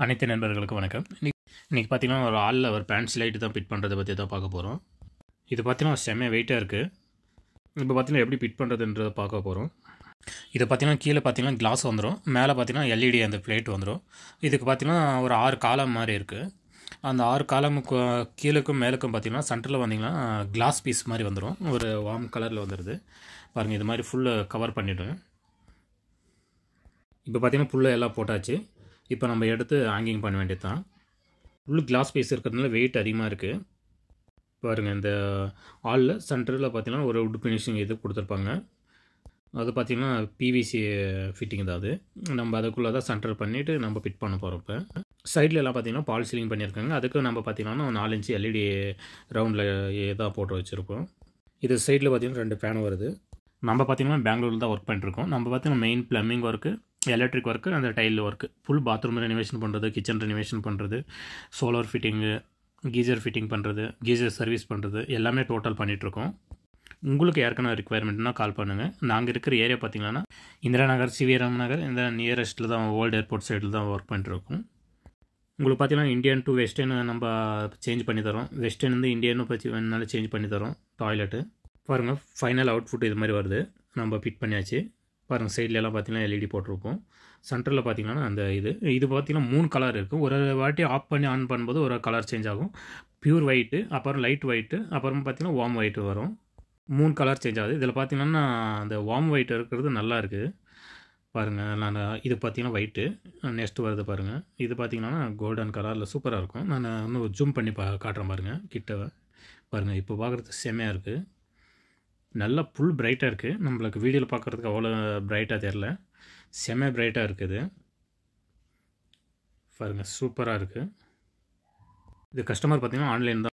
அனைத்து நண்பர்களுக்கு வணக்கம். இன்னைக்கு பார்த்தீங்கன்னா, ஒரு ஹால்ல ஒரு பேண்ட் லைட் தான் ஃபிட் பண்ணுறத பற்றி தான் பார்க்க போகிறோம். இது பார்த்தீங்கன்னா செம்ம வெயிட்டாக இருக்குது. இப்போ பார்த்தீங்கன்னா எப்படி ஃபிட் பண்ணுறதுன்றத பார்க்க போகிறோம். இது பார்த்தீங்கன்னா கீழே பார்த்தீங்கன்னா கிளாஸ் வந்துடும், மேலே பார்த்தீங்கன்னா எல்இடி அந்த பிளேட் வந்துடும். இதுக்கு பார்த்தீங்கன்னா ஒரு 6 காலம் மாதிரி இருக்குது. அந்த 6 காலமுக்கு கீழேக்கும் மேலுக்கும் பார்த்தீங்கன்னா சென்டரில் வந்தீங்கன்னா கிளாஸ் பீஸ் மாதிரி வந்துடும், ஒரு வார்ம் கலரில் வந்துடுது பாருங்கள். இது மாதிரி ஃபுல்லு கவர் பண்ணிவிடும். இப்போ பார்த்தீங்கன்னா ஃபுல்லாக எல்லாம் போட்டாச்சு. இப்போ நம்ம எடுத்து ஹேங்கிங் பண்ண வேண்டியது தான். ஃபுல்லு கிளாஸ் பீஸ் இருக்கிறதுனால வெயிட் அதிகமாக இருக்குது பாருங்கள். இந்த ஹாலில் சென்டரில் பார்த்தீங்கன்னா ஒரு வுட் ஃபினிஷிங் இது கொடுத்துருப்பாங்க. அது பார்த்திங்கன்னா பிவிசி ஃபிட்டிங் தான். அது நம்ம அதுக்குள்ளே தான் சென்டர் பண்ணிவிட்டு நம்ம ஃபிட் பண்ண போகிறோம். இப்போ சைடில் எல்லாம் பார்த்திங்கன்னா பால் சீலிங் பண்ணியிருக்காங்க. அதுக்கு நம்ம பார்த்திங்கன்னா 4 இன்ச்சு எல்இடி ரவுண்டில் தான் போட்டு வச்சுருக்கோம். இது சைடில் பார்த்திங்கன்னா 2 ஃபேன் வருது. நம்ம பார்த்திங்கன்னா பெங்களூரில் தான் ஒர்க் பண்ணிட்டுருக்கோம். நம்ம பார்த்திங்கன்னா main plumbing work, electric work, அந்த tile work, full bathroom renovation பண்ணுறது, கிச்சன் ரெனிவேஷன் பண்ணுறது, சோலார் ஃபிட்டிங்கு, கீசர் ஃபிட்டிங் பண்ணுறது, கீசர் சர்வீஸ் பண்ணுறது எல்லாமே டோட்டல் பண்ணிகிட்ருக்கோம். உங்களுக்கு யாருக்கான ரிக்குவயர்மெண்ட்னா கால் பண்ணுங்கள். நாங்கள் இருக்கிற ஏரியா பார்த்திங்கன்னா இந்திரா நகர், சிவிராம் நகர், இந்த நியரஸ்ட்டில் தான், ஓல்டு ஏர்போர்ட் சைடில் தான் ஒர்க் பண்ணிட்டுருக்கோம். உங்களுக்கு பார்த்திங்கன்னா இந்தியன் டு வெஸ்டர்ன் நம்ம சேஞ்ச் பண்ணி தரோம். வெஸ்டர்ன் இந்தியன்னு பற்றி வேணுனாலும் சேஞ்ச் பண்ணி தரோம். டாய்லெட்டு பாருங்கள், ஃபைனல் அவுட்புட் இது மாதிரி வருது. நம்ம ஃபிட் பண்ணியாச்சு பாருங்கள். சைட்லலாம் பார்த்திங்கன்னா எல்இடி போட்டிருப்போம். சென்டரில் பார்த்திங்கன்னா அந்த இது பார்த்திங்கன்னா 3 கலர் இருக்குது. ஒரு வாட்டி ஆஃப் பண்ணி ஆன் பண்ணும்போது ஒரு கலர் சேஞ்ச் ஆகும். பியூர் ஒயிட்டு, அப்புறம் லைட் ஒயிட்டு, அப்புறம் பார்த்திங்கன்னா வார்ம் ஒயிட்டு வரும். 3 கலர் சேஞ்ச் ஆகுது. இதில் பார்த்திங்கன்னா அந்த வார்ம் ஒயிட் இருக்கிறது நல்லா இருக்குது பாருங்கள். நான் இது பார்த்திங்கன்னா ஒயிட்டு நெக்ஸ்ட் வருது பாருங்கள். இது பார்த்திங்கன்னா கோல்டன் கலரில் சூப்பராக இருக்கும். நான் இன்னும் ஜூம் பண்ணி காட்டுறேன் பாருங்கள். கிட்ட பாருங்கள். இப்போ பார்க்குறது செம்மையாக இருக்குது. நல்லா ஃபுல் பிரைட்டாக இருக்குது. நம்மளுக்கு வீடியோவில் பார்க்குறதுக்கு அவ்வளோ பிரைட்டாக தெரில, செம்ம பிரைட்டாக இருக்குது பாருங்கள். சூப்பராக இருக்குது. இது கஸ்டமர் பார்த்திங்கன்னா ஆன்லைன் தான்